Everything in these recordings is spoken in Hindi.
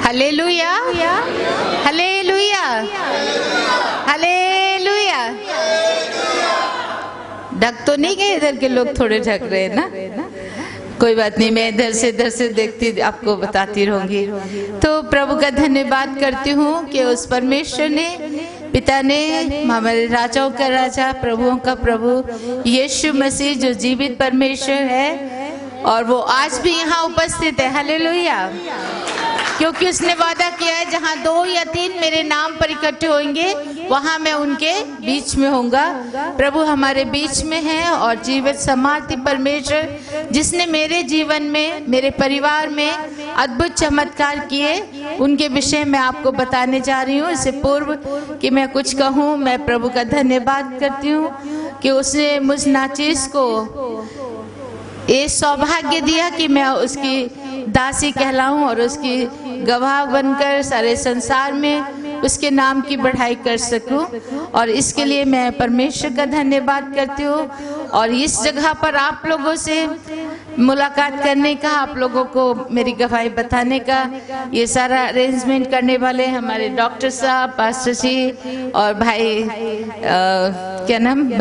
Hallelujah, hallelujah, hallelujah. ढक तो नहीं गए? इधर के लोग थोड़े ढक रहे हैं ना, कोई बात नहीं, मैं इधर से देखती आपको बताती रहूंगी। तो प्रभु का धन्यवाद करती हूँ कि उस परमेश्वर ने, पिता ने, हमारे राजाओं का राजा, प्रभुओं का प्रभु यीशु मसीह जो जीवित परमेश्वर है और वो आज भी यहाँ उपस्थित है। हालेलुया, क्योंकि उसने वादा किया है जहाँ 2 या 3 मेरे नाम पर इकट्ठे होंगे वहाँ मैं उनके बीच में होऊंगा। प्रभु हमारे बीच में है और जीवित समार्थी परमेश्वर जिसने मेरे जीवन में, मेरे परिवार में अद्भुत चमत्कार किए, उनके विषय में आपको बताने जा रही हूँ। इससे पूर्व कि मैं कुछ कहूँ, मैं प्रभु का धन्यवाद करती हूँ कि उसने मुझ नाचीस को ये सौभाग्य दिया कि मैं उसकी दासी कहलाऊं और उसकी गवाह बनकर सारे संसार में उसके नाम की बढ़ाई कर सकूं। और इसके लिए मैं परमेश्वर का धन्यवाद करती हूँ। और इस जगह पर आप लोगों से मुलाकात करने का, आप लोगों को मेरी गवाही बताने का, ये सारा अरेंजमेंट करने वाले हमारे डॉक्टर साहब, पास्टर जी और भाई क्या नाम,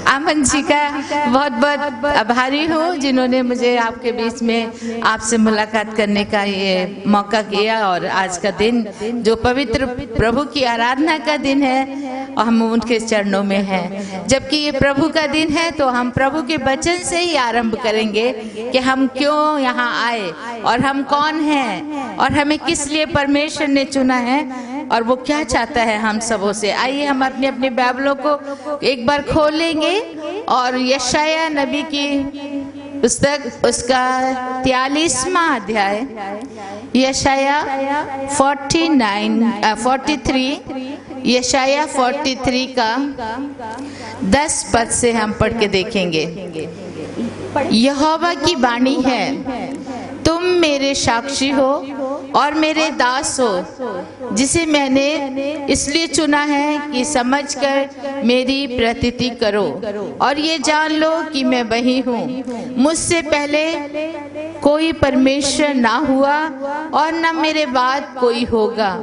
अमन जी का बहुत बहुत आभारी हूँ जिन्होंने मुझे आपके बीच में आपसे मुलाकात करने का ये मौका किया। और आज का दिन जो पवित्र प्रभु की आराधना का दिन है और हम उनके चरणों में हैं। जबकि ये प्रभु का दिन है तो हम प्रभु के वचन से ही आरंभ करेंगे कि हम क्यों यहाँ आए और हम कौन हैं और हमें किस लिए परमेश्वर ने चुना है और वो क्या चाहता है हम सबों से। आइए हम अपने अपने बाइबलों को एक बार खोलेंगे और यशाया नबी की पुस्तक, उसका 43वां अध्याय, यशाया 43, यशाया 43 का 10 पद से हम पढ़ के देखेंगे। यहोवा की वाणी है, तुम मेरे साक्षी हो और मेरे दास हो, जिसे मैंने इसलिए चुना है कि समझकर मेरी प्रतीति करो और ये जान लो कि मैं वही हूँ। मुझसे पहले कोई परमेश्वर ना हुआ और न मेरे बाद कोई होगा।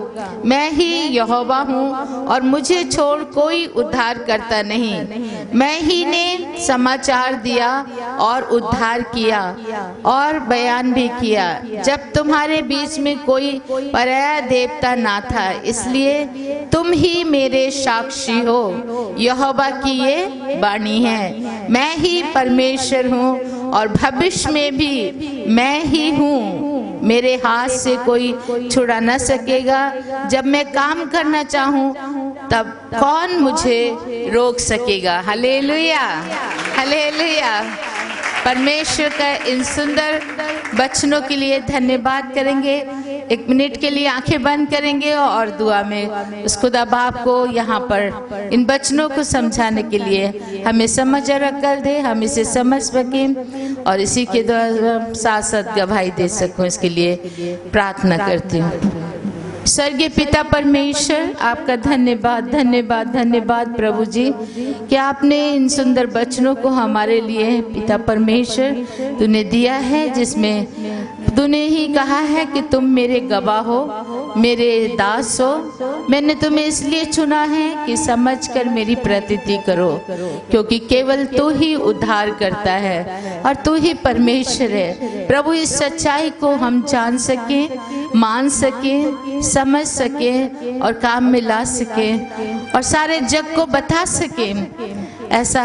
मैं ही यहोवा हूँ और मुझे छोड़ कोई उद्धार करता नहीं। मैं ही ने समाचार दिया और उद्धार किया और बयान भी किया जब तुम्हारे बीच में कोई पराया देवता ना था। इसलिए तुम ही मेरे साक्षी हो। यहोवा की ये वाणी है, मैं ही परमेश्वर हूँ और भविष्य में भी मैं ही हूँ। मेरे हाथ से कोई छुड़ा न सकेगा। जब मैं काम करना चाहूँ तब कौन मुझे रोक सकेगा। Hallelujah, hallelujah. परमेश्वर का इन सुंदर वचनों के लिए धन्यवाद करेंगे। 1 मिनट के लिए आंखें बंद करेंगे और दुआ में उस खुदा बाप को यहाँ पर इन वचनों को समझाने के लिए हमें समझ और अक्ल दे, हम इसे समझ सकें और इसी के द्वारा साथ साथ गवाही दे सकूं, इसके लिए प्रार्थना करती हूँ। स्वर्गीय पिता परमेश्वर, आपका धन्यवाद, धन्यवाद, धन्यवाद प्रभु जी कि आपने इन सुंदर वचनों को हमारे लिए पिता परमेश्वर तूने दिया है, जिसमें तूने ही कहा है कि तुम मेरे गवाह हो, मेरे दास हो। मैंने तुम्हें इसलिए चुना है कि समझकर मेरी प्रतीति करो, क्योंकि केवल तू ही उद्धार करता है और तू ही परमेश्वर है। प्रभु, इस सच्चाई को हम जान सकें, मान सकें, समझ सकें और काम में ला सकें और सारे जग को बता सकें। ऐसा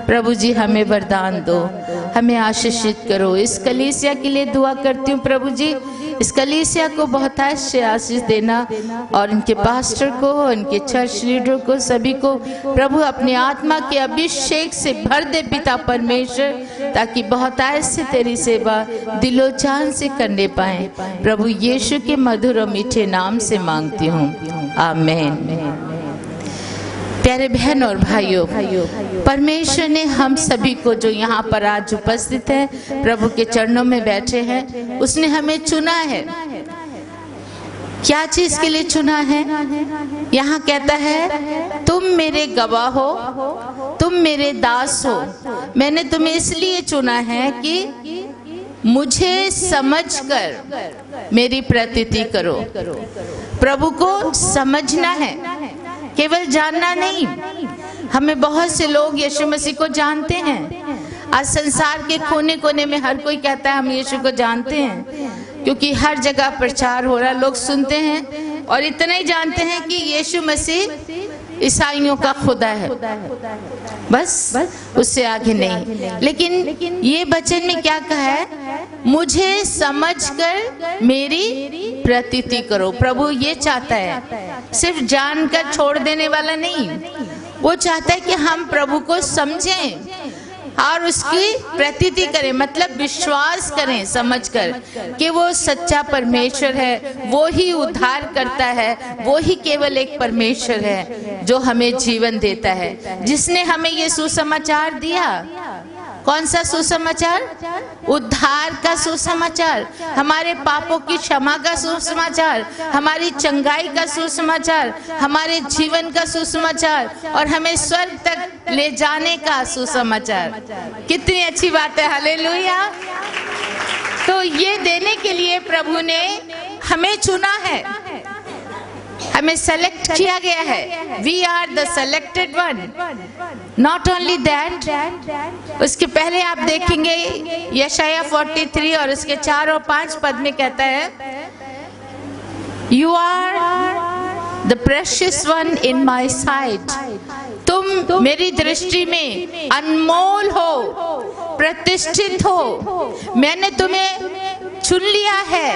प्रभु जी हमें वरदान दो, हमें आशीषित करो। इस कलीसिया के लिए दुआ करती हूँ प्रभु जी, इस कलीसिया को बहुत से आशीष देना और इनके पास्टर को, इनके चर्च लीडर को, सभी को प्रभु अपने आत्मा के अभिषेक से भर दे पिता परमेश्वर, ताकि बहुत से तेरी सेवा दिलो जान से करने पाए। प्रभु यीशु के मधुर और मीठे नाम से मांगती हूँ, आमीन। प्यारे बहन और भाइयों, परमेश्वर ने हम सभी को जो यहाँ पर आज उपस्थित है, प्रभु के चरणों में बैठे हैं, उसने हमें चुना है। क्या चीज के लिए चुना है? यहाँ कहता है तुम मेरे गवाह हो, तुम मेरे दास हो। मैंने तुम्हें इसलिए चुना है कि मुझे समझकर मेरी प्रतीति करो। प्रभु को समझना है, केवल जानना नहीं। हमें बहुत से लोग यीशु मसीह को जानते हैं। आज संसार के कोने कोने में हर कोई कहता है हम यीशु को जानते हैं, क्योंकि हर जगह प्रचार हो रहा है, लोग सुनते हैं और इतना ही जानते हैं कि यीशु मसीह ईसाइयों का खुदा है, बस उससे आगे नहीं। लेकिन ये वचन में क्या कहा है? मुझे समझकर मेरी प्रतीति करो। प्रभु ये चाहता है, सिर्फ जानकर छोड़ देने वाला नहीं, वो चाहता है कि हम प्रभु को समझें और उसकी प्रतीति करें, मतलब विश्वास करें समझकर कि वो सच्चा परमेश्वर है, वो ही उद्धार करता है, वो ही केवल एक परमेश्वर है जो हमें जीवन देता है, जिसने हमें ये सुसमाचार दिया। कौन सा सुसमाचार? उद्धार का सुसमाचार, हमारे पापों की क्षमा का सुसमाचार, हमारी चंगाई का सुसमाचार, हमारे जीवन का सुसमाचार और हमें स्वर्ग तक ले जाने का सुसमाचार। कितनी अच्छी बात है, हालेलुया। तो ये देने के लिए प्रभु ने हमें चुना है, हमें सेलेक्ट किया गया है। We are the selected one. Not only that, उसके पहले आप देखेंगे यशाया 43 और उसके 4 और 5 पद में कहता है, you are the precious one in my sight. तुम मेरी दृष्टि में अनमोल हो, प्रतिष्ठित हो, मैंने तुम्हें चुन लिया है,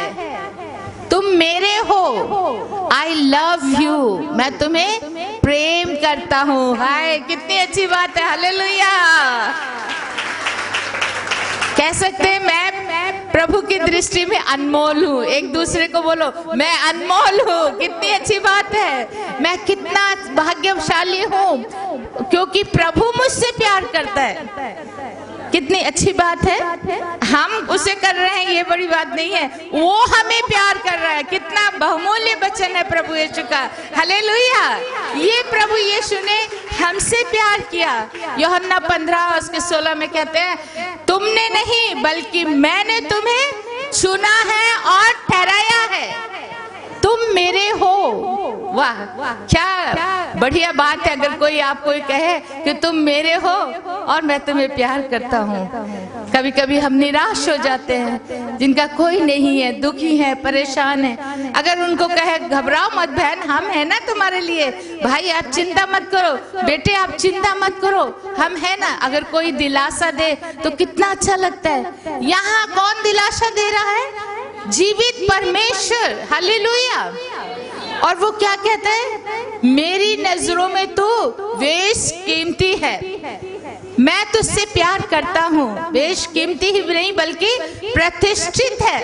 तुम मेरे हो। आई लव यू, मैं तुम्हें प्रेम करता हूँ। हाय, कितनी अच्छी बात है, हालेलुया। कह सकते हैं मैं प्रभु की दृष्टि में अनमोल हूँ। एक दूसरे को बोलो, मैं अनमोल हूँ। कितनी अच्छी बात है, मैं कितना भाग्यशाली हूँ क्योंकि प्रभु मुझसे प्यार करता है। कितनी अच्छी बात है, हम उसे कर रहे हैं ये बड़ी बात नहीं है, वो हमें प्यार कर रहा है। कितना बहुमूल्य वचन है प्रभु यीशु का, हालेलुया। ये प्रभु यीशु ने हमसे प्यार किया। यूहन्ना 15 उसके 16 में कहते हैं, तुमने नहीं बल्कि मैंने तुम्हें चुना है और ठहराया है, तुम मेरे हो। वाह, क्या बढ़िया बात है। अगर कोई आपको कहे कि तुम मेरे हो और मैं तुम्हें प्यार करता हूँ। कभी कभी हम निराश हो जाते हैं, जिनका कोई नहीं है, दुखी है, परेशान है, अगर उनको कहे घबराओ मत बहन, हम है ना तुम्हारे लिए, भाई आप चिंता मत करो, बेटे आप चिंता मत करो, हम है ना। अगर कोई दिलासा दे तो कितना अच्छा लगता है। यहाँ कौन दिलासा दे रहा है? जीवित परमेश्वर, हालेलुया। और वो क्या कहता है? मेरी नजरों में तू बेशकीमती है, मैं तुझसे प्यार करता हूँ। बेशकीमती ही नहीं बल्कि प्रतिष्ठित है,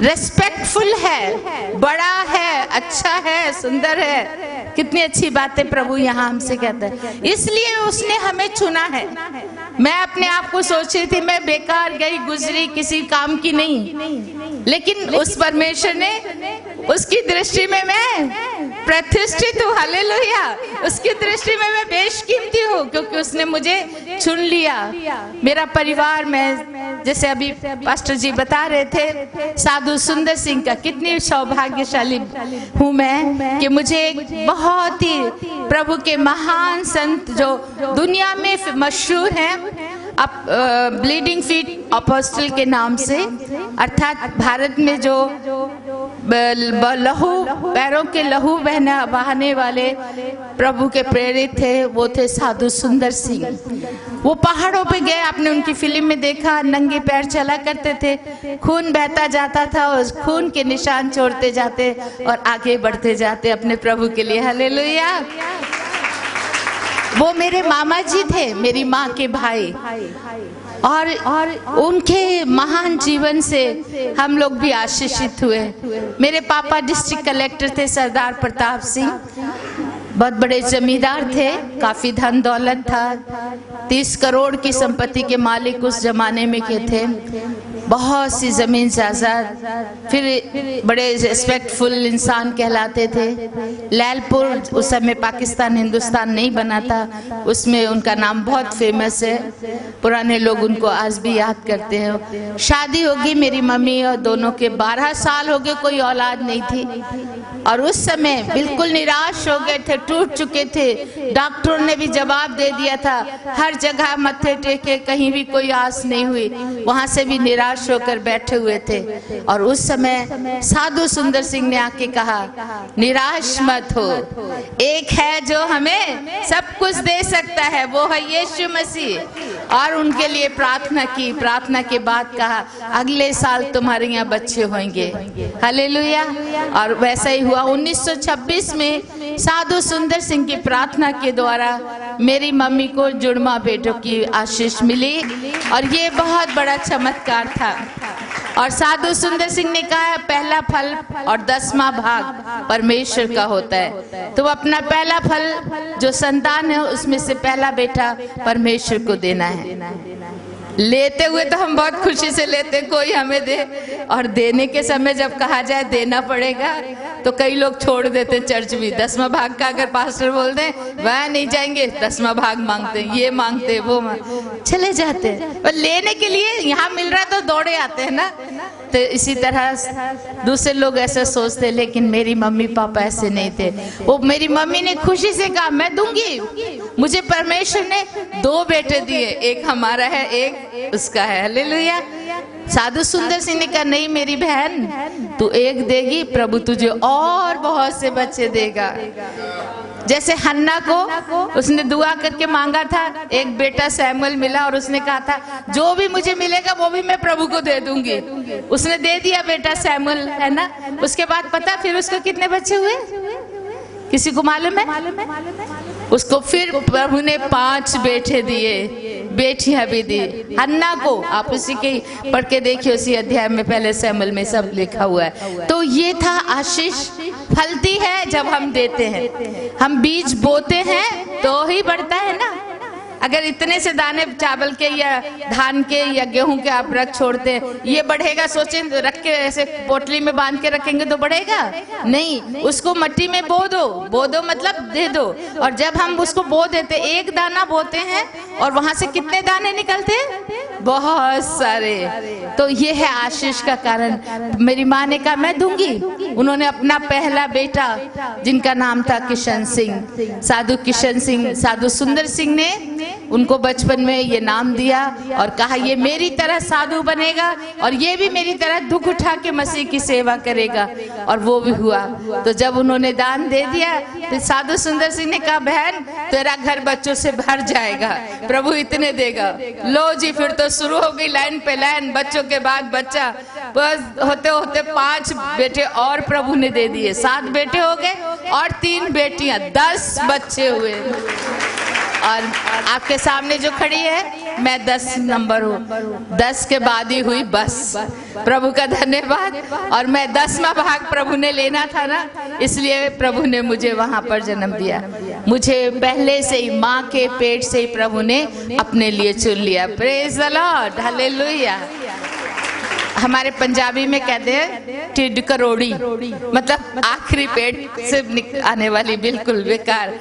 रेस्पेक्टफुल है, बड़ा है, अच्छा है, सुंदर है। कितनी अच्छी बातें प्रभु यहाँ हमसे कहता है। इसलिए उसने हमें चुना है। मैं अपने आप को सोच रही थी मैं बेकार गई गुजरी, किसी काम की नहीं, लेकिन उस परमेश्वर ने, उसकी दृष्टि में मैं प्रतिष्ठित हूँ, हालेलुया। उसकी दृष्टि में मैं बेशकीमती हूँ क्योंकि उसने मुझे चुन लिया। मेरा परिवार, मैं जैसे अभी पास्टर जी बता रहे थे साधु सुंदर सिंह का, कितनी सौभाग्यशाली हूँ मैं कि मुझे एक बहुत ही प्रभु के महान संत जो दुनिया में मशहूर हैं, ब्लीडिंग फीट अपोस्टल के नाम से, अर्थात भारत में जो लहू, पैरों के लहू बहाने वाले प्रभु के प्रेरित थे, वो थे साधु सुंदर सिंह। वो पहाड़ों पे गए, आपने उनकी फिल्म में देखा, नंगे पैर चला करते थे, खून बहता जाता था, उस खून के निशान छोड़ते जाते और आगे बढ़ते जाते अपने प्रभु के लिए, हालेलुया। वो मेरे मामा जी थे, मेरी माँ के भाई, और उनके महान जीवन से हम लोग भी आशीषित हुए। मेरे पापा डिस्ट्रिक्ट कलेक्टर थे, सरदार प्रताप सिंह, बहुत बड़े जमींदार थे, काफी धन दौलत था, 30 करोड़ की संपत्ति के मालिक उस जमाने में के थे। बहुत सी ज़मीन जायदाद, फिर बड़े रिस्पेक्टफुल इंसान कहलाते थे। लैलपुर उस समय पाकिस्तान हिंदुस्तान नहीं बना था, उसमें उनका नाम बहुत फेमस है, पुराने लोग उनको आज भी याद करते हैं। शादी होगी मेरी मम्मी और दोनों के 12 साल हो गए, कोई औलाद नहीं थी और उस समय बिल्कुल निराश हो गए थे, टूट चुके थे। डॉक्टरों ने भी जवाब दे दिया था, हर जगह मत्थे टेके, कहीं भी कोई आस नहीं हुई, वहां से भी निराश होकर बैठे हुए थे। और उस समय साधु सुंदर सिंह ने आके कहा, निराश मत हो, एक है जो हमें सब कुछ दे सकता है, वो है यीशु मसीह। और उनके लिए प्रार्थना की, प्रार्थना के बाद कहा, अगले साल तुम्हारे यहाँ बच्चे होंगे। हालेलुया। और वैसा ही हुआ। 1926 में साधु सुंदर सिंह की प्रार्थना के द्वारा मेरी मम्मी को जुड़वा बेटों की आशीष मिली और ये बहुत बड़ा चमत्कार था। और साधु सुंदर सिंह ने कहा, पहला फल और 10वां भाग परमेश्वर का होता है, तो अपना पहला फल जो संतान है उसमें से पहला बेटा परमेश्वर को देना है। लेते हुए तो हम बहुत खुशी से लेते, कोई हमें दे, और देने के समय जब कहा जाए देना पड़ेगा तो कई लोग छोड़ देते चर्च भी। 10वां भाग का अगर पास्टर बोल दें, वह नहीं जाएंगे, 10वां भाग मांगते, ये मांगते, वो चले जाते हैं। और लेने के लिए यहाँ मिल रहा तो दौड़े आते हैं ना। तो इसी तरह दूसरे लोग ऐसा सोचते, लेकिन मेरी मम्मी पापा ऐसे नहीं थे। वो मेरी मम्मी ने खुशी से कहा, मैं दूंगी। मुझे परमेश्वर ने 2 बेटे दिए, एक हमारा है, एक उसका है। हालेलुया। साधु सुंदर सिंह ने कहा, नहीं मेरी बहन, तू एक देगी, प्रभु तुझे और बहुत से बच्चे देगा। जैसे हन्ना को उसने दुआ करके मांगा था, एक बेटा सैमुअल मिला और उसने कहा था, जो भी मुझे मिलेगा वो भी मैं प्रभु को दे दूंगी। उसने दे दिया बेटा सैमुअल, है ना। उसके बाद पता फिर उसको कितने बच्चे हुए, किसी को मालूम है? उसको फिर प्रभु ने 5 बेटे दिए, बेटियां भी दी। हन्ना को आप उसी के पढ़ के देखिए, उसी अध्याय में पहले सैमुअल में सब लिखा हुआ है। तो ये था आशीष फलती है जब हम देते हैं। हम बीज बोते हैं तो ही बढ़ता है ना। अगर इतने से दाने चावल के या धान के या गेहूं के आप रख छोड़ते हैं, ये बढ़ेगा? सोचें, रख के ऐसे पोटली में बांध के रखेंगे तो बढ़ेगा नहीं। उसको मिट्टी में बो दो मतलब दे दो। और जब हम उसको बो देते, एक दाना बोते हैं और वहां से कितने दाने निकलते हैं? बहुत सारे। तो ये है आशीष का कारण। मेरी माँ ने कहा, मैं दूंगी। उन्होंने अपना पहला बेटा, जिनका नाम था किशन सिंह, साधु किशन सिंह, साधु सुंदर सिंह ने उनको बचपन में ये नाम दिया और कहा, ये मेरी तरह साधु बनेगा और ये भी मेरी तरह दुख उठा के मसीह की सेवा करेगा। और वो भी हुआ। तो जब उन्होंने दान दे दिया तो साधु सुंदर सिंह ने कहा, बहन तेरा घर बच्चों से भर जाएगा, प्रभु इतने देगा। लो जी, फिर तो शुरू हो गई लाइन पे लाइन, बच्चों के बाद बच्चा। बस होते होते 5 बेटे और प्रभु ने दे दिए, 7 बेटे हो गए और 3 बेटियां, 10 बच्चे हुए। और आपके सामने जो खड़ी है, मैं 10 नंबर हूँ, 10 के बाद ही हुई बस। प्रभु का धन्यवाद। और मैं 10वां भाग प्रभु ने लेना था ना, इसलिए प्रभु ने मुझे वहां पर जन्म दिया। मुझे पहले से ही माँ के पेट से ही प्रभु ने अपने लिए चुन लिया। Praise the Lord, hallelujah. हमारे पंजाबी में कहते हैं टिड करोड़ी, मतलब आखिरी पेट से आने वाली, बिल्कुल बेकार,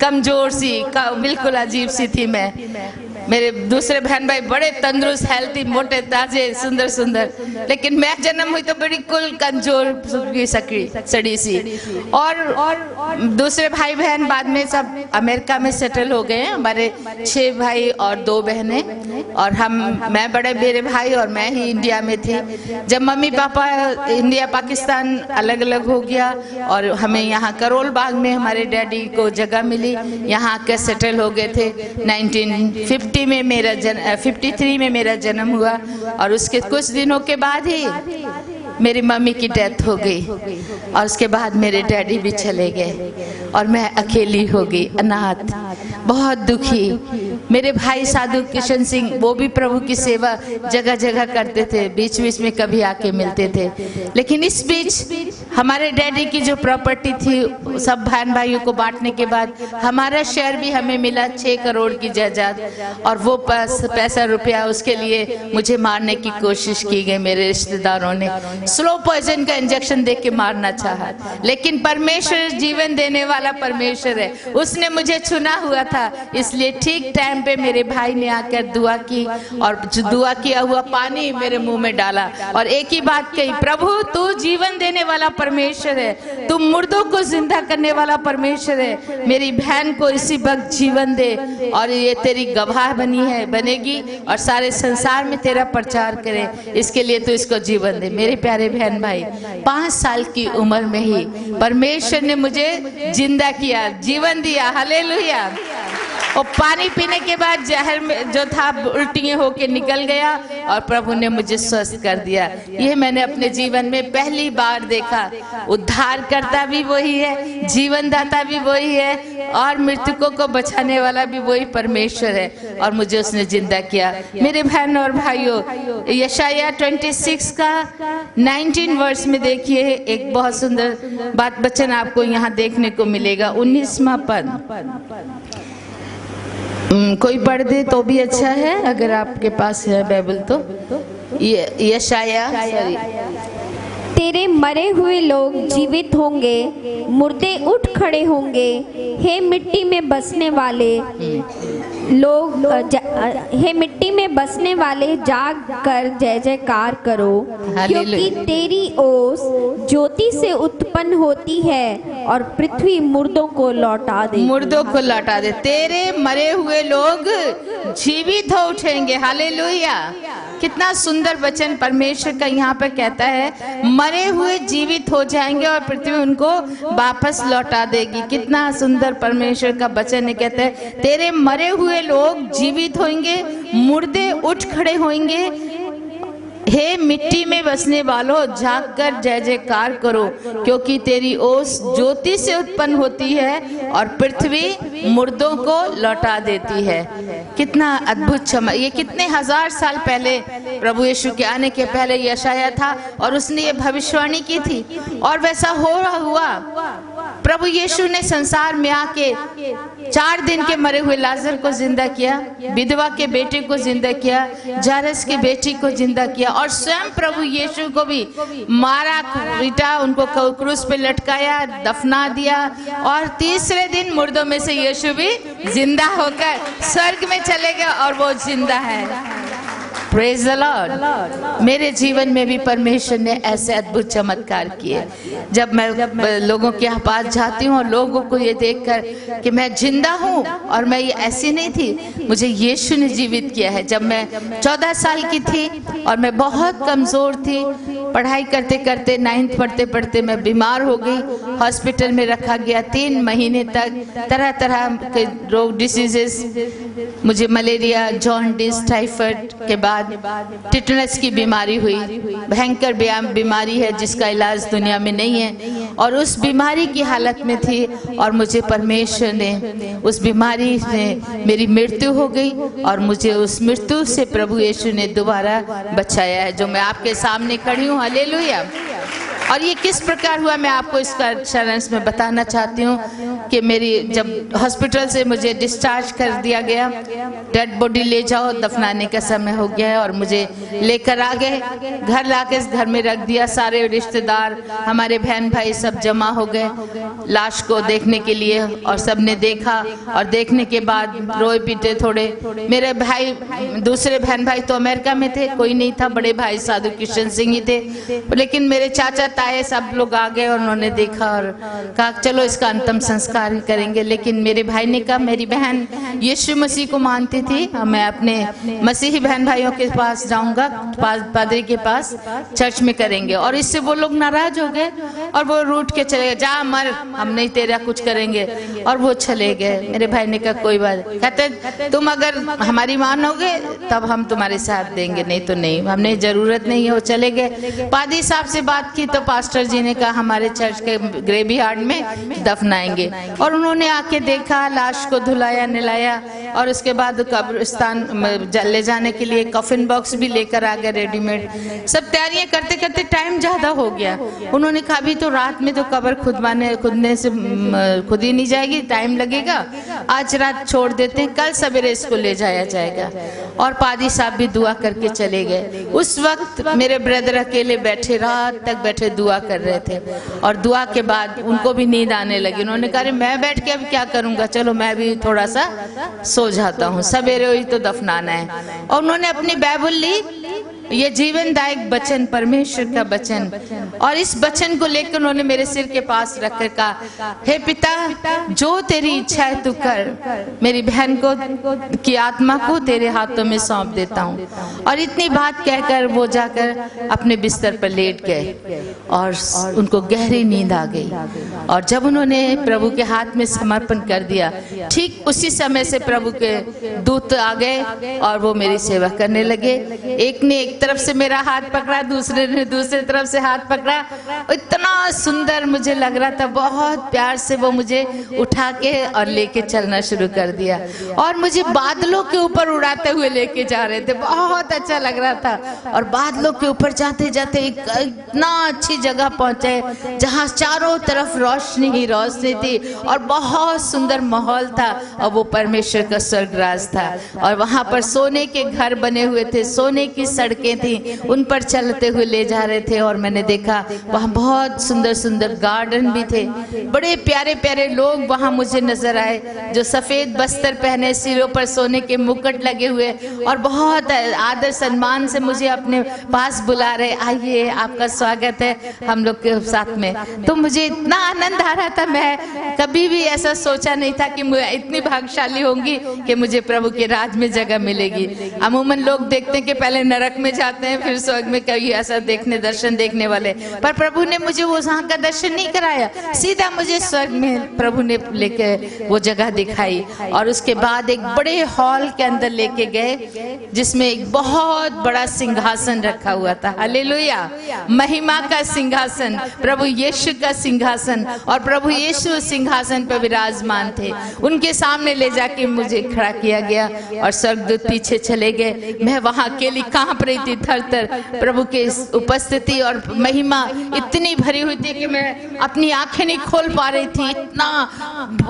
कमजोर सी, बिल्कुल अजीब सी थी मैं। मेरे दूसरे बहन भाई बड़े तंदुरुस्त, हेल्थी, मोटे, ताजे, सुंदर सुंदर, लेकिन मैं जन्म हुई तो बिल्कुल कमजोर, सड़ी सी। और दूसरे भाई बहन बाद में सब अमेरिका में सेटल हो गए हैं। हमारे 6 भाई और 2 बहनें, और मैं बड़े मेरे भाई और मैं ही इंडिया में थी। जब मम्मी पापा इंडिया पाकिस्तान अलग अलग हो गया और हमें यहाँ करोल बाग में हमारे डैडी को जगह मिली, यहाँ आकर सेटल हो गए थे। 1950 में मेरा 53 में मेरा जन्म हुआ और उसके कुछ दिनों के बाद ही मेरी मम्मी की डेथ हो गई और उसके बाद मेरे डैडी भी चले गए और मैं अकेली हो गई, अनाथ, बहुत दुखी। मेरे भाई साधु किशन सिंह, वो भी प्रभु की सेवा जगह जगह करते थे, बीच बीच में कभी आके मिलते थे। लेकिन इस बीच हमारे डैडी की जो प्रॉपर्टी थी सब बहन भाइयों को बांटने के बाद हमारा शेयर भी हमें मिला 6 करोड़ की जायदाद, और वो पैसा रुपया उसके लिए मुझे मारने की कोशिश की गई। मेरे रिश्तेदारों ने स्लो पॉइजन का इंजेक्शन दे के मारना चाहा, लेकिन परमेश्वर जीवन देने वाला परमेश्वर है, उसने मुझे चुना हुआ था। इसलिए ठीक टाइम पे मेरे भाई ने आकर दुआ की, और जो दुआ किया हुआ पानी मेरे मुंह में डाला और एक ही बात कही, प्रभु तू जीवन देने वाला परमेश्वर है, तू मुर्दों को जिंदा करने वाला परमेश्वर है, मेरी बहन को इसी वक्त जीवन दे और ये तेरी गवाह बनेगी और सारे संसार में तेरा प्रचार करे, इसके लिए तू इसको जीवन दे। मेरे प्यारे बहन भाई, 5 साल की उम्र में ही परमेश्वर ने मुझे जिंदा किया, जीवन दिया। हालेलुया। और पानी पीने के बाद जहर में जो था उल्टियाँ होके निकल गया और प्रभु ने मुझे स्वस्थ कर दिया। ये मैंने अपने जीवन में पहली बार देखा। उद्धारकर्ता भी वही है, जीवन दाता भी वही है और मृतकों को बचाने वाला भी वही परमेश्वर है, और मुझे उसने जिंदा किया। मेरे बहन और भाइयों, यशाया 26 का 19 वर्ष में देखिए, एक बहुत सुंदर बात वचन आपको यहाँ देखने को मिलेगा। 19वां पद कोई पढ़ दे तो भी अच्छा है, अगर आपके पास है बाइबल तो। यशाया, तेरे मरे हुए लोग जीवित होंगे, मुर्दे उठ खड़े होंगे, हे मिट्टी में बसने वाले लोग, हे मिट्टी में बसने वाले जाग कर जय जयकार करो, क्योंकि तेरी ओस ज्योति से उत्पन्न होती है और पृथ्वी मुर्दों को लौटा दे। मुर्दों को लौटा दे। तेरे मरे हुए लोग जीवित हो उठेंगे। हालेलुया। कितना सुंदर वचन परमेश्वर का यहाँ पर कहता है, मरे हुए जीवित हो जाएंगे और पृथ्वी उनको वापस लौटा देगी। कितना सुंदर परमेश्वर का वचन है। कहता है तेरे मरे हुए लोग जीवित होंगे, मुर्दे उठ खड़े होंगे, हे मिट्टी में बसने वालों जाग कर जय जयकार करो, क्योंकि तेरी ओस ज्योति से उत्पन्न होती है और पृथ्वी मुर्दों को लौटा देती है। कितना अद्भुत चमक। ये कितने हजार साल पहले प्रभु यीशु के आने के पहले यशाया था और उसने ये भविष्यवाणी की थी और वैसा हो रहा हुआ। प्रभु यीशु ने संसार में आके 4 दिन के मरे हुए लाजर को जिंदा किया, विधवा के बेटे को जिंदा किया, जारस की बेटी को जिंदा किया और स्वयं प्रभु यीशु को भी मारा, पीटा, उनको क्रूस पे लटकाया, दफना दिया और तीसरे दिन मुर्दों में से यीशु भी जिंदा होकर स्वर्ग में चले गए और वो जिंदा है। Praise the Lord. मेरे जीवन में भी परमेश्वर ने ऐसे अद्भुत चमत्कार किए। जब मैं लोगों के पास जाती हूँ और लोगों को ये देखकर कि मैं जिंदा हूँ और मैं ये ऐसी नहीं थी, मुझे यीशु ने जीवित किया है। जब मैं 14 साल की थी और मैं बहुत कमज़ोर थी, पढ़ाई करते करते 9th पढ़ते पढ़ते मैं बीमार हो गई, हॉस्पिटल में रखा गया। 3 महीने तक तरह तरह के रोग, डिसीजेस, मुझे मलेरिया, जॉन्डिस, टाइफाइड के बाद टिटनस की बीमारी हुई। भयंकर बीमारी है जिसका इलाज दुनिया में नहीं है और उस बीमारी की हालत में थी और मुझे परमेश्वर ने उस बीमारी से मेरी मृत्यु हो गई और मुझे उस मृत्यु से प्रभु यीशु ने दोबारा बचाया है, जो मैं आपके सामने खड़ी हूँ। हालेलुया। और ये किस प्रकार हुआ मैं आपको इसका सारांश में बताना चाहती हूँ कि मेरी जब हॉस्पिटल से मुझे डिस्चार्ज कर दिया गया, डेड बॉडी ले जाओ, दफनाने का समय हो गया है और मुझे लेकर आ गए, घर लाके घर में रख दिया। सारे रिश्तेदार, हमारे बहन भाई सब जमा हो गए लाश को देखने के लिए और सबने देखा और देखने के बाद रोए पीटे थोड़े। मेरे भाई, दूसरे बहन भाई तो अमेरिका में थे, कोई नहीं था, बड़े भाई साधु किशन सिंह ही थे, लेकिन मेरे चाचा ताए सब लोग आ गए और उन्होंने देखा और कहा चलो इसका अंतिम संस्कार ही करेंगे। लेकिन मेरे भाई ने कहा, मेरी बहन यीशु मसीह को मानती थी, मैं अपने मसीही बहन भाइयों के पास जाऊंगा, पादरी के पास चर्च में करेंगे। और इससे वो लोग नाराज हो गए और वो रूठ के चले गए, जा मर, हम नहीं तेरा कुछ करेंगे, और वो चले गए। मेरे भाई ने कहा कोई बात, कहते तुम अगर हमारी मानोगे तब हम तुम्हारे साथ देंगे, नहीं तो नहीं, हमने जरूरत नहीं है। वो चले गए। पादरी साहब से बात की तो पास्टर जी ने कहा हमारे चर्च के ग्रेवयार्ड में दफनाएंगे, और उन्होंने आके देखा, लाश को धुलाया निलाया, और उसके बाद कब्रिस्तान ले जाने के लिए कफिन बॉक्स भी लेकर आ गए रेडीमेड। सब तैयारियां करते करते टाइम ज्यादा हो गया। उन्होंने कहा अभी तो रात में तो कब्र खुदने से खुद ही नहीं जाएगी, टाइम लगेगा, आज रात छोड़ देते हैं, कल सवेरे इसको ले जाया जाएगा। और पादी साहब भी दुआ करके चले गए। उस वक्त मेरे ब्रदर अकेले बैठे, रात तक बैठे दुआ कर रहे थे, और दुआ के बाद उनको भी नींद आने लगी। उन्होंने कहा मैं बैठ के अब क्या करूंगा, चलो मैं भी थोड़ा सा सो जाता हूँ, सवेरे ही तो दफनाना है। और उन्होंने अपनी बाइबल ली, ये जीवनदायक वचन, परमेश्वर का वचन, और इस वचन को लेकर उन्होंने मेरे सिर के पास रखकर कहा, हे पिता, जो तेरी इच्छा है तू कर, मेरी बहन को की आत्मा को तेरे हाथों में सौंप देता हूँ। और इतनी बात कहकर वो जाकर अपने बिस्तर पर लेट गए, और उनको गहरी नींद आ गई। और जब उन्होंने प्रभु के हाथ में समर्पण कर दिया, ठीक उसी समय से प्रभु के दूत आ गए और वो मेरी सेवा करने लगे। एक ने एक तरफ से मेरा हाथ पकड़ा, दूसरे ने दूसरी तरफ से हाथ पकड़ा। इतना सुंदर मुझे लग रहा था, बहुत प्यार से वो मुझे उठा के और लेके चलना शुरू कर दिया, और मुझे बादलों के ऊपर उड़ाते हुए लेके जा रहे थे। बहुत अच्छा लग रहा था। और बादलों के ऊपर जाते जाते इतना अच्छी जगह पहुंचे जहां चारों तरफ रोशनी ही रोशनी थी, और बहुत सुंदर माहौल था, और वो परमेश्वर का स्वर्गराज था। और वहां पर सोने के घर बने हुए थे, सोने की सड़कें थी, उन पर चलते हुए ले जा रहे थे। और मैंने देखा वहाँ बहुत सुंदर सुंदर गार्डन भी थे, बड़े प्यारे प्यारे लोग वहाँ मुझे नजर आए, जो सफेद वस्त्र पहने, सिरों पर सोने के मुकुट लगे हुए, और बहुत आदर सम्मान से मुझे अपने पास बुला रहे, आइए आपका स्वागत है हम लोग के साथ में। तो मुझे इतना आनंद आ रहा था, मैं कभी भी ऐसा सोचा नहीं था कि मैं इतनी भाग्यशाली होंगी कि मुझे प्रभु के राज में जगह मिलेगी। अमूमन लोग देखते हैं कि पहले नरक में जाते हैं, फिर स्वर्ग में, कभी ऐसा दर्शन देखने वाले, पर प्रभु ने मुझे वो वहाँ का दर्शन नहीं कराया, सीधा मुझे स्वर्ग में प्रभु ने लेके वो जगह दिखाई। और उसके बाद एक बड़े हॉल के अंदर लेके गए, जिसमें एक बहुत बड़ा सिंहासन रखा हुआ था। हालेलुया, महिमा का सिंहासन, प्रभु यीशु का सिंहासन, और प्रभु यीशु सिंहासन पर विराजमान थे। उनके सामने ले जाके मुझे खड़ा किया गया, और स्वर्गदूत पीछे चले गए। मैं वहाँ अकेली कांप रही थी, थर-थर। प्रभु के उपस्थिति और महिमा इतनी भरी हुई थी कि मैं अपनी आंखें नहीं खोल पा रही थी, इतना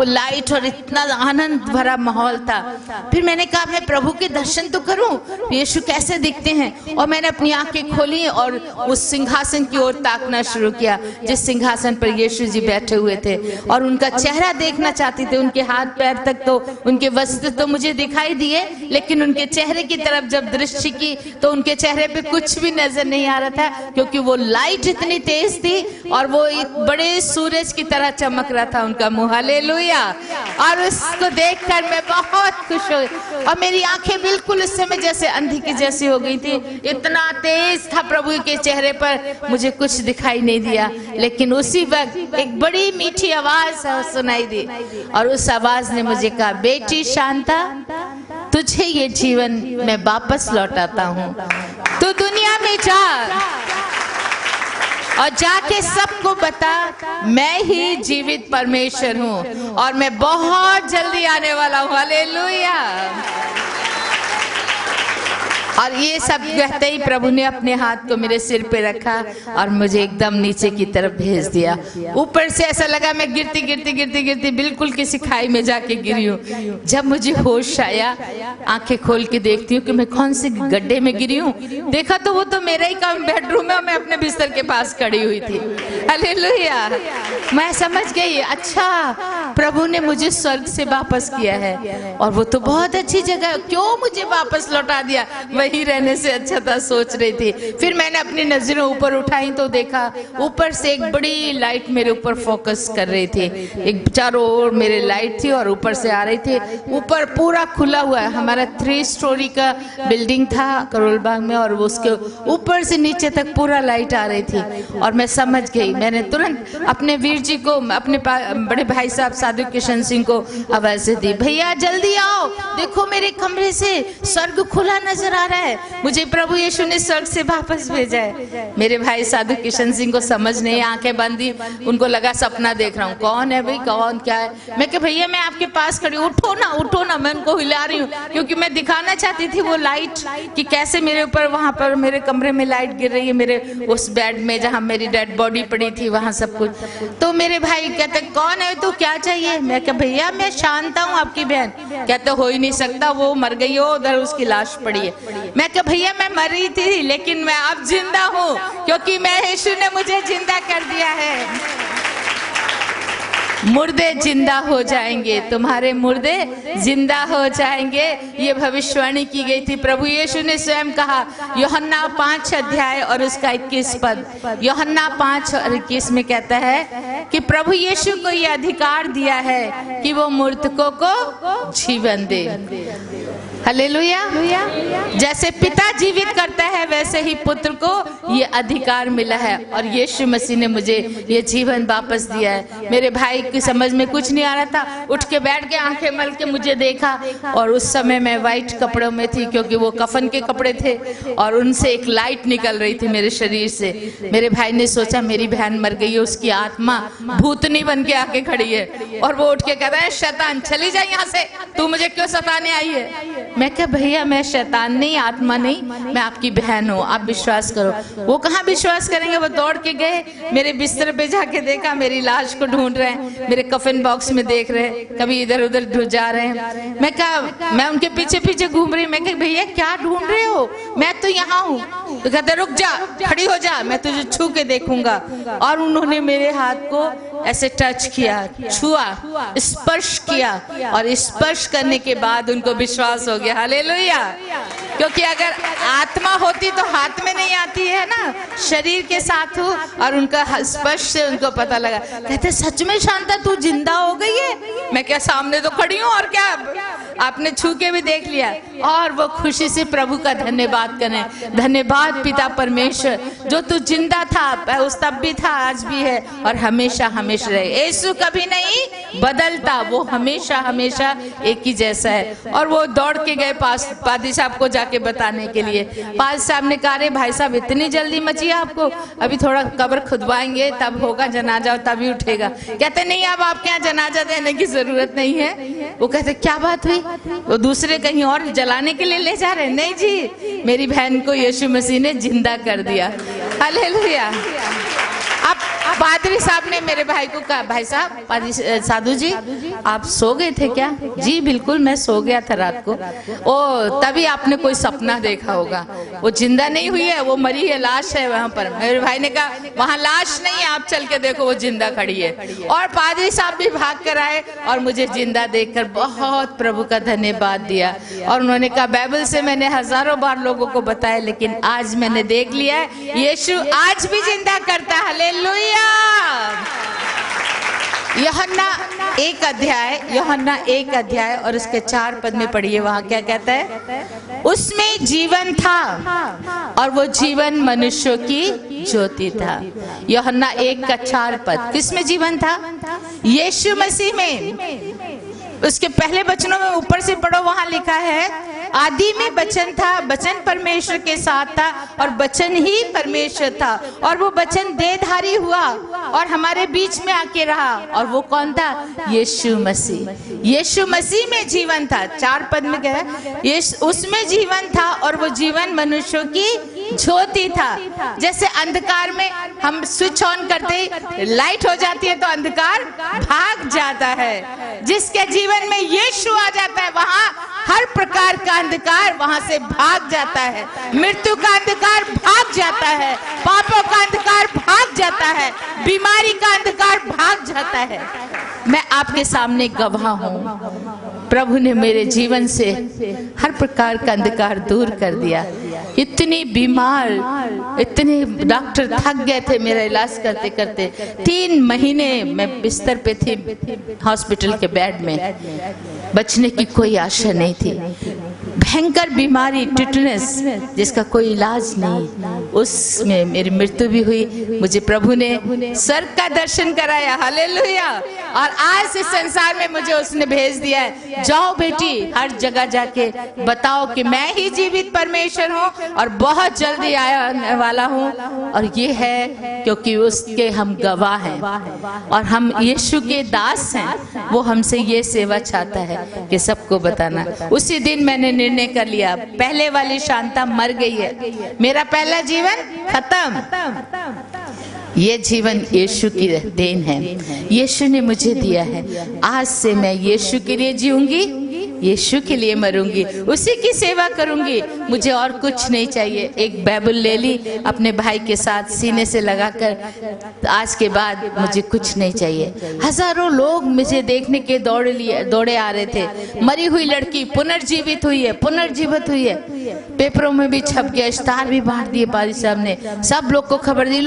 लाइट और इतना आनंद भरा माहौल था। फिर मैंने कहा मैं प्रभु के दर्शन तो करूं, यीशु कैसे दिखते हैं। और मैंने अपनी आंखें खोली और उस सिंहासन की ओर ताकना शुरू किया, जिस सिंहासन पर यीशु जी बैठे हुए थे, और उनका चेहरा देखना चाहती थी। उनके हाथ पैर तक तो, उनके वस्त्र तो मुझे दिखाई दिए, लेकिन उनके चेहरे की तरफ जब दृष्टि की तो उनके चेहरे पे कुछ भी नजर नहीं आ रहा था, क्योंकि वो लाइट इतनी तेज थी, और वो एक बड़े सूरज की तरह चमक रहा था उनका मुंह। हालेलुया। और उसको देखकर मैं बहुत खुश हुई, और मेरी आंखें बिल्कुल उस समय जैसे अंधी की जैसी हो गई थी, इतना तेज था प्रभु के चेहरे पर, मुझे कुछ दिखाई नहीं दिया। लेकिन उसी वक्त एक बड़ी मीठी आवाज सुनाई दी, और उस आवाज ने मुझे कहा, बेटी शांता, तुझे ये जीवन मैं वापस लौटाता हूँ, तू दुनिया में जा और जाके सबको बता मैं ही जीवित परमेश्वर हूँ, और मैं बहुत जल्दी आने वाला हूँ। हालेलुया। और ये सब कहते ही प्रभु ने अपने हाथ को मेरे सिर पे रखा और मुझे एकदम नीचे की तरफ भेज दिया। ऊपर से ऐसा लगा मैं गिरती गिरती गिरती गिरती बिल्कुल किसी खाई में जाके गिरी हूँ। जब मुझे होश आया, आंखें खोल के देखती हूँ कि मैं कौन से गड्ढे में गिरी हूँ, देखा तो वो तो मेरा ही काम बेडरूम है, मैं अपने बिस्तर के पास खड़ी हुई थी। हालेलुया। मैं समझ गई, अच्छा प्रभु ने मुझे स्वर्ग से वापस किया है, और वो तो बहुत अच्छी जगह, क्यों मुझे वापस लौटा दिया, वही रहने से अच्छा था, सोच रही थी। फिर मैंने अपनी नजरें ऊपर उठाई तो देखा ऊपर से एक बड़ी लाइट मेरे ऊपर फोकस कर रही थी। एक चारों ओर मेरे लाइट थी और ऊपर से आ रही थी। ऊपर पूरा खुला हुआ है, हमारा 3 स्टोरी का बिल्डिंग था करोल बाग में, और उसके ऊपर से नीचे तक पूरा लाइट आ रही थी। और मैं समझ गई, मैंने तुरंत अपने वीर जी को, अपने बड़े भाई साहब साधु किशन सिंह को आवाज दी, भैया जल्दी आओ, देखो मेरे कमरे से स्वर्ग खुला नजर आ रहा है, मुझे प्रभु यीशु ने स्वर्ग से वापस भेजा है। मेरे भाई साधु किशन सिंह को समझ नहीं, आंखें बंदी, उनको लगा सपना देख रहा हूँ। कौन है भाई, कौन क्या है? मैं कहा भैया मैं आपके पास खड़ी, उठो ना उठो ना। मैं उनको हिला रही हूँ क्योंकि मैं दिखाना चाहती थी वो लाइट कि कैसे मेरे ऊपर वहां पर मेरे कमरे में लाइट गिर रही है, मेरे उस बेड में जहाँ मेरी डेड बॉडी पड़ी थी वहां सब कुछ। तो मेरे भाई कहते कौन है तो क्या चाहिए? मैं कहा भैया मैं शांता हूँ आपकी बहन। कहते हो ही नहीं सकता, वो मर गई हो, उधर उसकी लाश पड़ी है। मैं कहा भैया मैं मर रही थी लेकिन मैं अब जिंदा हूँ क्योंकि मैं यीशु ने मुझे जिंदा कर दिया है। मुर्दे जिंदा हो जाएंगे, तुम्हारे मुर्दे जिंदा हो जाएंगे, ये भविष्यवाणी की गई थी। प्रभु यीशु ने स्वयं कहा, यूहन्ना 5 अध्याय और उसका 21 पद। यूहन्ना 5 और 21 में कहता है कि प्रभु यीशु को ये अधिकार दिया है कि वो मृतकों को जीवन दे। हालेलुया। जैसे पिता जीवित करता है वैसे ही पुत्र को ये अधिकार मिला है और यीशु मसीह ने मुझे ये जीवन वापस दिया है। मेरे भाई की समझ में कुछ नहीं आ रहा था, उठ के बैठ के आंखें मल के मुझे देखा और उस समय मैं वाइट कपड़ों में थी क्योंकि वो कफन के कपड़े थे और उनसे एक लाइट निकल रही थी मेरे शरीर से। मेरे भाई ने सोचा मेरी बहन मर गई है, उसकी आत्मा भूतनी बन के आके खड़ी है और वो उठ के कहता है शैतान चली जा यहाँ से, तू मुझे क्यों सताने आई है? मैं क्या भैया मैं शैतान नहीं, आत्मा नहीं, मैं आपकी बहन हूँ, आप विश्वास करो। वो कहाँ विश्वास करेंगे, वो दौड़ के गए, मेरे बिस्तर पे जाके देखा, मेरी लाश को ढूंढ रहे हैं, मेरे कफन बॉक्स में देख रहे हैं, कभी इधर उधर जा रहे हैं। मैं कहा मैं उनके पीछे पीछे घूम रही, मैं कहा भैया क्या ढूंढ रहे हो, मैं तो यहाँ हूँ। तो कहते रुक जा, खड़ी हो जा, मैं तुझे छू के देखूंगा। और उन्होंने मेरे हाथ को ऐसे टच किया, छुआ, स्पर्श किया और स्पर्श करने के बाद उनको विश्वास हो गया। हालेलुया। क्योंकि अगर आत्मा होती तो हाथ में नहीं आती है ना, शरीर के साथ हो। और उनका स्पर्श से उनको पता लगा, कहते सच में शांता तू जिंदा हो गई है? मैं क्या सामने तो खड़ी हूँ और क्या, आपने छू के भी देख लिया। और वो खुशी से प्रभु का धन्यवाद करें, धन्यवाद पिता परमेश्वर जो तू जिंदा था, उस तब भी था, आज भी है और हमेशा हमेशा रहे। यीशु कभी नहीं बदलता, वो हमेशा हमेशा एक ही जैसा है। और वो दौड़ के गए पादी साहब को जाके बताने के लिए। पादी साहब ने कहा रे भाई साहब इतनी जल्दी मची आपको, अभी थोड़ा कब्र खुदवाएंगे तब होगा जनाजा, तभी उठेगा। कहते नहीं अब आपके यहाँ जनाजा देने की जरूरत नहीं है। वो कहते क्या बात हुई, वो दूसरे कहीं और जलाने के लिए ले जा रहे? नहीं जी, मेरी बहन को यीशु मसीह ने जिंदा कर दिया। हालेलुया। अब पादरी साहब ने मेरे भाई को कहा भाई साहब, पादरी साधु जी आप सो गए थे क्या? जी बिल्कुल मैं सो गया था रात को। ओ तभी आपने कोई सपना देखा होगा, वो जिंदा नहीं हुई है, वो मरी है, लाश है वहां पर। मेरे भाई ने कहा वहां लाश नहीं है, आप चल के देखो वो जिंदा खड़ी है। और पादरी साहब भी भाग कर आए और मुझे जिंदा देखकर बहुत प्रभु का धन्यवाद दिया। और उन्होंने कहा बाइबल से मैंने हजारों बार लोगों को बताया लेकिन आज मैंने देख लिया है यीशु आज भी जिंदा करता है। हालेलुया। यूहन्ना 1 अध्याय और उसके 4 पद में पढ़िए, वहां क्या कहता है? उसमें जीवन था और वो जीवन मनुष्यों की ज्योति था। यूहन्ना 1 का 4 पद, किसमें जीवन था? यीशु मसीह में। उसके पहले वचनों में ऊपर से पढ़ो, वहां लिखा है आदि में वचन था, वचन परमेश्वर के साथ था और वचन ही परमेश्वर था और वो वचन देहधारी हुआ और हमारे बीच में आके रहा। और वो कौन था? यीशु मसीह। यीशु मसीह में जीवन था। 4 पद में क्या है? उसमें जीवन था और वो जीवन मनुष्यों की ज्योति था। जैसे अंधकार में हम स्विच ऑन करते ही लाइट हो जाती है तो अंधकार भाग जाता है। जिसके जीवन में यीशु आ जाता है वहां हर प्रकार का अंधकार वहां से भाग जाता है। मृत्यु का अंधकार भाग जाता है, पापों का अंधकार भाग जाता है, बीमारी का अंधकार भाग जाता है। मैं आपके सामने गवाह हूँ, प्रभु ने मेरे जीवन से हर प्रकार का अंधकार दूर कर दिया। इतनी बीमार, इतने डॉक्टर थक गए थे मेरा इलाज करते करते। 3 महीने मैं बिस्तर पे थी हॉस्पिटल के बेड में, बचने की कोई आशा नहीं थी। भयंकर बीमारी टिटनेस जिसका कोई इलाज नहीं, उसमें मेरी मृत्यु भी हुई। मुझे प्रभु ने स्वर्ग का दर्शन कराया, हालेलुया। और आज इस संसार में मुझे उसने भेज दिया है, जाओ बेटी हर जगह जाके बताओ कि मैं ही जीवित परमेश्वर हूँ और बहुत जल्दी आने वाला हूँ। और ये है क्योंकि उसके हम गवाह हैं और हम यीशु के दास हैं। वो हमसे ये सेवा चाहता है कि सबको बताना। उसी दिन मैंने निर्णय कर लिया, पहले वाली शांता मर गई है, मेरा पहला जीवन खत्म। ये जीवन यीशु की देन है, यीशु ने मुझे दिया है। आज से मैं यीशु के लिए जीऊंगी, यीशु के लिए मरूंगी, उसी की सेवा करूंगी, मुझे और कुछ नहीं चाहिए। एक बाइबल ले ली अपने भाई के साथ सीने से लगाकर, आज के बाद मुझे कुछ नहीं चाहिए। हजारों लोग मुझे देखने के दौड़े आ रहे थे। मरी हुई लड़की पुनर्जीवित हुई है, पुनर्जीवित हुई है। पेपरों में भी छप गया, इश्तार भी बांट दिए पारी साहब ने, सब लोग को खबर दी।